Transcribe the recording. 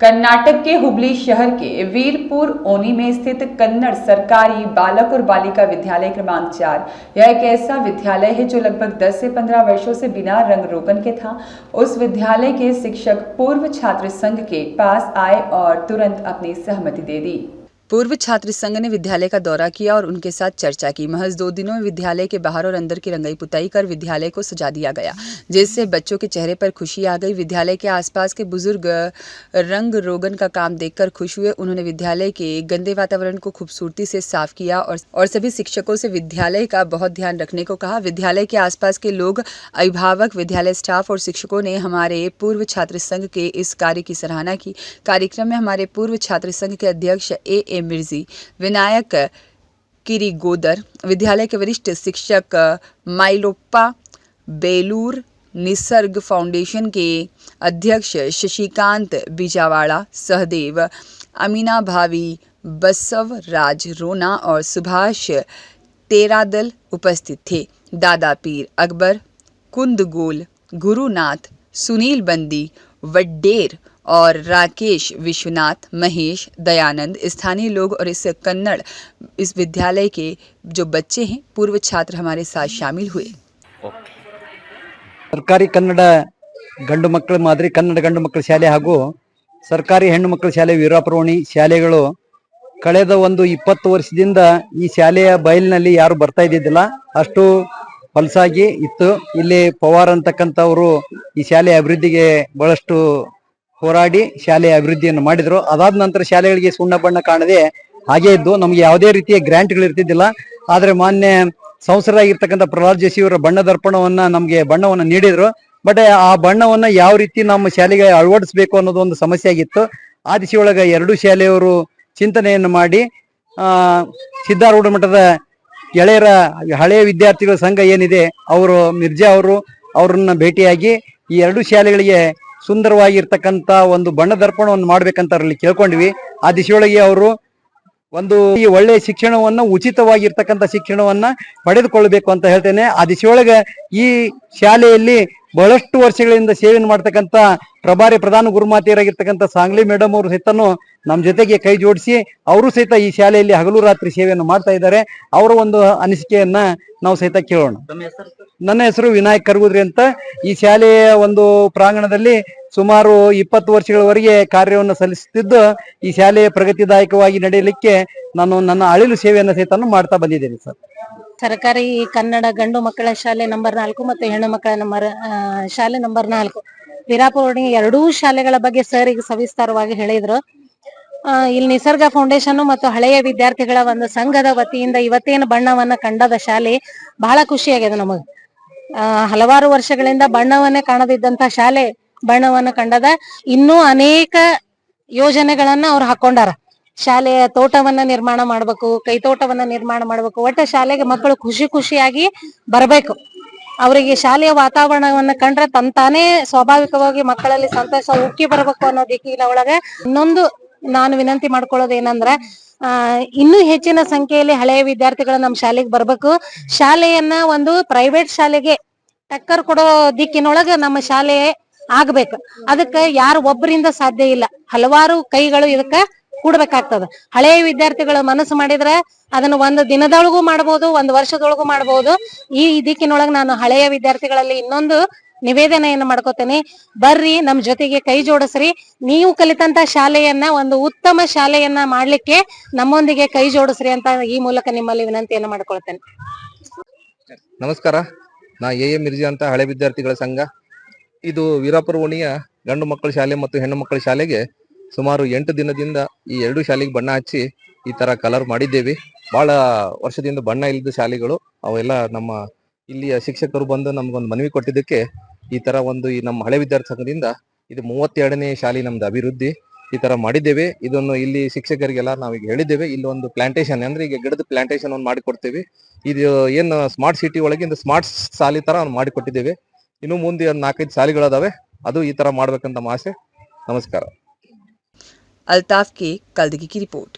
कर्नाटक के हुबली शहर के वीरपुर ओनी में स्थित कन्नड़ सरकारी बालक और बालिका विद्यालय क्रमांक 4 यह एक ऐसा विद्यालय है जो लगभग 10 से 15 वर्षों से बिना रंग रोगन के था। उस विद्यालय के शिक्षक पूर्व छात्र संघ के पास आए और तुरंत अपनी सहमति दे दी। पूर्व छात्र संघ ने विद्यालय का दौरा किया और उनके साथ चर्चा की। महज 2 दिनों में विद्यालय के बाहर और अंदर की रंगाई पुताई कर विद्यालय को सजा दिया गया, जिससे बच्चों के चेहरे पर खुशी आ गई। विद्यालय के आसपास के बुजुर्ग रंग रोगन का काम देखकर खुश हुए। उन्होंने विद्यालय के गंदे वातावरण को खूबसूरती से साफ किया और सभी शिक्षकों से विद्यालय का बहुत ध्यान रखने को कहा। विद्यालय के आसपास के लोग, अभिभावक, विद्यालय स्टाफ और शिक्षकों ने हमारे पूर्व छात्र संघ के इस कार्य की सराहना की। कार्यक्रम में हमारे पूर्व छात्र संघ के अध्यक्ष ए मिर्जी, विनायक किरीगोदर, विद्यालय के वरिष्ठ शिक्षक माइलोप्पा बेलूर, निसर्ग फाउंडेशन के अध्यक्ष शशिकांत बीजावाड़ा, सहदेव, अमीना भावी, बसवराज रोना और सुभाष तेरादल उपस्थित थे। दादा पीर अकबर, कुंदगोल, गुरुनाथ, सुनील बंदी, वड्डेर और राकेश विश्वनाथ, महेश, दयानंद, स्थानीय लोग और इस विद्यालय के जो बच्चे हैं, पूर्व छात्र हमारे साथ शामिल हुए। ಸರ್ಕಾರಿ ಕನ್ನಡ ಗಂಡು ಮಕ್ಕಳ ಮಾದರಿ ಕನ್ನಡ ಗಂಡು ಮಕ್ಕಳ ಶಾಲೆ ಹಾಗೂ ಸರ್ಕಾರಿ ಹೆಣ್ಣು ಮಕ್ಕಳ ಶಾಲೆ ವೀರಾಪುರವಣಿ ಶಾಲೆಗಳು ಕಳೆದ ಒಂದು 20 ವರ್ಷದಿಂದ ಈ ಶಾಲೆಯ ಬಯಲಿನಲ್ಲಿ ಯಾರು ಬರ್ತಾ ಇದ್ದಿದ್ದಿಲ್ಲ, ಅಷ್ಟು ಫಲಸಾಗಿ ಇತ್ತು. ಇಲ್ಲಿ ಪವಾರ್ ಅಂತಕ್ಕಂಥವರು ಈ ಶಾಲೆಯ ಅಭಿವೃದ್ಧಿಗೆ ಬಹಳಷ್ಟು ಹೋರಾಡಿ ಶಾಲೆಯ ಅಭಿವೃದ್ಧಿಯನ್ನು ಮಾಡಿದ್ರು. ಅದಾದ ನಂತರ ಶಾಲೆಗಳಿಗೆ ಸುಣ್ಣ ಬಣ್ಣ ಕಾಣದೆ ಹಾಗೆ ಇದ್ದು ನಮಗೆ ಯಾವುದೇ ರೀತಿಯ ಗ್ರಾಂಟ್ಗಳು ಇರ್ತಿದ್ದಿಲ್ಲ. ಆದ್ರೆ ಮಾನ್ಯ ಸಂಸದರಾಗಿರ್ತಕ್ಕಂಥ ಪ್ರಹ್ಲಾದ್ ಜೋಶಿ ಅವರ ಬಣ್ಣದರ್ಪಣವನ್ನ ನಮಗೆ ಬಣ್ಣವನ್ನು ನೀಡಿದ್ರು. ಬಟ್ ಆ ಬಣ್ಣವನ್ನ ಯಾವ ರೀತಿ ನಮ್ಮ ಶಾಲೆಗೆ ಅಳವಡಿಸಬೇಕು ಅನ್ನೋದು ಒಂದು ಸಮಸ್ಯೆ ಆಗಿತ್ತು. ಆ ದಿಶೆಯೊಳಗ ಎರಡು ಶಾಲೆಯವರು ಚಿಂತನೆಯನ್ನು ಮಾಡಿ ಸಿದ್ಧಾರೂಢ ಮಠದ ಗೆಳೆಯರ ಹಳೆಯ ವಿದ್ಯಾರ್ಥಿಗಳ ಸಂಘ ಏನಿದೆ, ಅವರು ಮಿರ್ಜಾ ಅವ್ರನ್ನ ಭೇಟಿಯಾಗಿ ಈ ಎರಡು ಶಾಲೆಗಳಿಗೆ ಸುಂದರವಾಗಿರ್ತಕ್ಕಂಥ ಒಂದು ಬಣ್ಣದರ್ಪಣವನ್ನು ಮಾಡ್ಬೇಕಂತ ಅವರಲ್ಲಿ ಕೇಳ್ಕೊಂಡ್ವಿ. ಆ ದಿಶೆಯೊಳಗೆ ಅವರು ಒಂದು ಈ ಒಳ್ಳೆಯ ಶಿಕ್ಷಣವನ್ನ, ಉಚಿತವಾಗಿರ್ತಕ್ಕಂಥ ಶಿಕ್ಷಣವನ್ನ ಪಡೆದುಕೊಳ್ಬೇಕು ಅಂತ ಹೇಳ್ತೇನೆ. ಆ ದಿಶೆಯೊಳಗೆ ಈ ಶಾಲೆಯಲ್ಲಿ ಬಹಳಷ್ಟು ವರ್ಷಗಳಿಂದ ಸೇವೆಯನ್ನು ಮಾಡ್ತಕ್ಕಂಥ ಪ್ರಭಾರಿ ಪ್ರಧಾನ ಗುರುಮಾತೆಯರಾಗಿರ್ತಕ್ಕಂಥ ಸಾಂಗ್ಲಿ ಮೇಡಮ್ ಅವರು ಸಹಿತನು ನಮ್ಮ ಜೊತೆಗೆ ಕೈ ಜೋಡಿಸಿ ಅವರು ಸಹಿತ ಈ ಶಾಲೆಯಲ್ಲಿ ಹಗಲು ರಾತ್ರಿ ಸೇವೆಯನ್ನು ಮಾಡ್ತಾ ಇದ್ದಾರೆ. ಅವರ ಒಂದು ಅನಿಸಿಕೆಯನ್ನ ನಾವು ಸಹಿತ ಕೇಳೋಣ. ನನ್ನ ಹೆಸರು ವಿನಾಯಕ್ ಕರಗುದ್ರಿ ಅಂತ. ಈ ಶಾಲೆಯ ಒಂದು ಪ್ರಾಂಗಣದಲ್ಲಿ ಸುಮಾರು 20 ವರ್ಷಗಳವರೆಗೆ ಕಾರ್ಯವನ್ನು ಸಲ್ಲಿಸುತ್ತಿದ್ದು ಈ ಶಾಲೆಯ ಪ್ರಗತಿದಾಯಕವಾಗಿ ನಡೆಯಲಿಕ್ಕೆ ನಾನು ನನ್ನ ಅಳಿಲು ಸೇವೆಯನ್ನು ಸಹಿತ ಮಾಡ್ತಾ ಬಂದಿದ್ದೇನೆ ಸರ್. ಸರ್ಕಾರಿ ಕನ್ನಡ ಗಂಡು ಮಕ್ಕಳ ಶಾಲೆ ನಂಬರ್ 4 ಮತ್ತು ಹೆಣ್ಣು ಮಕ್ಕಳ ಶಾಲೆ ನಂಬರ್ 4 ವೀರಾಪುರವಣಿ ಎರಡೂ ಶಾಲೆಗಳ ಬಗ್ಗೆ ಸರ್ ಈಗ ಸವಿಸ್ತಾರವಾಗಿ ಹೇಳಿದ್ರು. ಇಲ್ಲಿ ನಿಸರ್ಗ ಫೌಂಡೇಶನ್ ಮತ್ತು ಹಳೆಯ ವಿದ್ಯಾರ್ಥಿಗಳ ಒಂದು ಸಂಘದ ವತಿಯಿಂದ ಇವತ್ತೇನು ಬಣ್ಣವನ್ನ ಕಂಡದ ಶಾಲೆ ಬಹಳ ಖುಷಿಯಾಗಿದೆ ನಮಗ್. ಹಲವಾರು ವರ್ಷಗಳಿಂದ ಬಣ್ಣವನ್ನೇ ಕಾಣದಿದ್ದಂತ ಶಾಲೆ ಬಣ್ಣವನ್ನ ಕಂಡದ. ಇನ್ನೂ ಅನೇಕ ಯೋಜನೆಗಳನ್ನ ಅವ್ರು ಹಾಕೊಂಡಾರ. ಶಾಲೆಯ ತೋಟವನ್ನ ನಿರ್ಮಾಣ ಮಾಡ್ಬೇಕು, ಕೈತೋಟವನ್ನ ನಿರ್ಮಾಣ ಮಾಡ್ಬೇಕು. ಒಟ್ಟ ಶಾಲೆಗೆ ಮಕ್ಕಳು ಖುಷಿಯಾಗಿ ಬರ್ಬೇಕು. ಅವರಿಗೆ ಶಾಲೆಯ ವಾತಾವರಣವನ್ನ ಕಂಡ್ರೆ ತಾನೇ ಸ್ವಾಭಾವಿಕವಾಗಿ ಮಕ್ಕಳಲ್ಲಿ ಸಂತೋಷ ಉಕ್ಕಿ ಬರ್ಬೇಕು ಅನ್ನೋ ದಿಕ್ಕಿನ ಒಳಗೆ ಇನ್ನೊಂದು ನಾನು ವಿನಂತಿ ಮಾಡ್ಕೊಳ್ಳೋದು ಏನಂದ್ರ, ಇನ್ನೂ ಹೆಚ್ಚಿನ ಸಂಖ್ಯೆಯಲ್ಲಿ ಹಳೆಯ ವಿದ್ಯಾರ್ಥಿಗಳು ನಮ್ಮ ಶಾಲೆಗೆ ಬರ್ಬೇಕು. ಶಾಲೆಯನ್ನ ಒಂದು ಪ್ರೈವೇಟ್ ಶಾಲೆಗೆ ಟಕ್ಕರ್ ಕೊಡೋ ದಿಕ್ಕಿನೊಳಗ ನಮ್ಮ ಶಾಲೆ ಆಗ್ಬೇಕು. ಅದಕ್ಕ ಯಾರು ಒಬ್ಬರಿಂದ ಸಾಧ್ಯ ಇಲ್ಲ, ಹಲವಾರು ಕೈಗಳು ಇದಕ್ಕ ಕೂಡ್ಬೇಕಾಗ್ತದ. ಹಳೆಯ ವಿದ್ಯಾರ್ಥಿಗಳು ಮನಸ್ಸು ಮಾಡಿದ್ರೆ ಅದನ್ನ ಒಂದು ದಿನದೊಳಗೂ ಮಾಡ್ಬೋದು, ಒಂದು ವರ್ಷದೊಳಗೂ ಮಾಡ್ಬೋದು. ಈ ದಿಕ್ಕಿನೊಳಗ ನಾನು ಹಳೆಯ ವಿದ್ಯಾರ್ಥಿಗಳಲ್ಲಿ ಇನ್ನೊಂದು ನಿವೇದನೆಯನ್ನು ಮಾಡ್ಕೋತೇನೆ, ಬರ್ರಿ ನಮ್ ಜೊತೆಗೆ ಕೈ ಜೋಡಿಸ್ರಿ. ನೀವು ಕಲಿತಂತ ಶಾಲೆಯನ್ನ ಒಂದು ಉತ್ತಮ ಶಾಲೆಯನ್ನ ಮಾಡ್ಲಿಕ್ಕೆ ನಮ್ಮೊಂದಿಗೆ ಕೈ ಜೋಡಿಸ್ರಿ ಅಂತ ಈ ಮೂಲಕ ನಿಮ್ಮಲ್ಲಿ ವಿನಂತಿಯನ್ನ ಮಾಡ್ಕೊಳ್ತೇನೆ. ನಮಸ್ಕಾರ, ನಾ ಎ ಮಿರ್ಜಾ ಅಂತ, ಹಳೆ ವಿದ್ಯಾರ್ಥಿಗಳ ಸಂಘ. ಇದು ವೀರಾಪುರವಣಿಯ ಗಂಡು ಮಕ್ಕಳ ಶಾಲೆ ಮತ್ತು ಹೆಣ್ಣು ಮಕ್ಕಳ ಶಾಲೆಗೆ ಸುಮಾರು 8 ದಿನದಿಂದ ಈ ಎರಡು ಶಾಲೆಗೆ ಬಣ್ಣ ಹಚ್ಚಿ ಈ ತರ ಕಲರ್ ಮಾಡಿದ್ದೇವೆ. ಬಹಳ ವರ್ಷದಿಂದ ಬಣ್ಣ ಇಲ್ಲದ ಶಾಲೆಗಳು ಅವೆಲ್ಲ ನಮ್ಮ ಇಲ್ಲಿಯ ಶಿಕ್ಷಕರು ಬಂದು ನಮ್ಗೊಂದು ಮನವಿ ಕೊಟ್ಟಿದ್ದಕ್ಕೆ ಈ ತರ ಒಂದು ಈ ನಮ್ಮ ಹಳೆ ವಿದ್ಯಾರ್ಥಿ ಸಂಘದಿಂದ ಇದು 32ನೇ ಶಾಲೆ ನಮ್ದು ಅಭಿವೃದ್ಧಿ ಈ ತರ ಮಾಡಿದ್ದೇವೆ. ಇದನ್ನು ಇಲ್ಲಿ ಶಿಕ್ಷಕರಿಗೆಲ್ಲ ನಾವೀಗ ಹೇಳಿದ್ದೇವೆ. ಇಲ್ಲಿ ಒಂದು ಪ್ಲಾಂಟೇಶನ್ ಅಂದ್ರೆ ಈಗ ಗಿಡದ ಪ್ಲಾಂಟೇಶನ್ ಒಂದು ಮಾಡಿಕೊಡ್ತೇವೆ. ಇದು ಏನು ಸ್ಮಾರ್ಟ್ ಸಿಟಿ ಒಳಗಿಂದ ಸ್ಮಾರ್ಟ್ ಶಾಲೆ ತರ ಮಾಡಿಕೊಟ್ಟಿದ್ದೇವೆ. ಇನ್ನು ಮುಂದೆ 4-5 ಶಾಲೆಗಳದಾವೆ, ಅದು ಈ ತರ ಮಾಡ್ಬೇಕಂತ ಆಸೆ. ನಮಸ್ಕಾರ. अल्ताफ के कल्दगी की रिपोर्ट।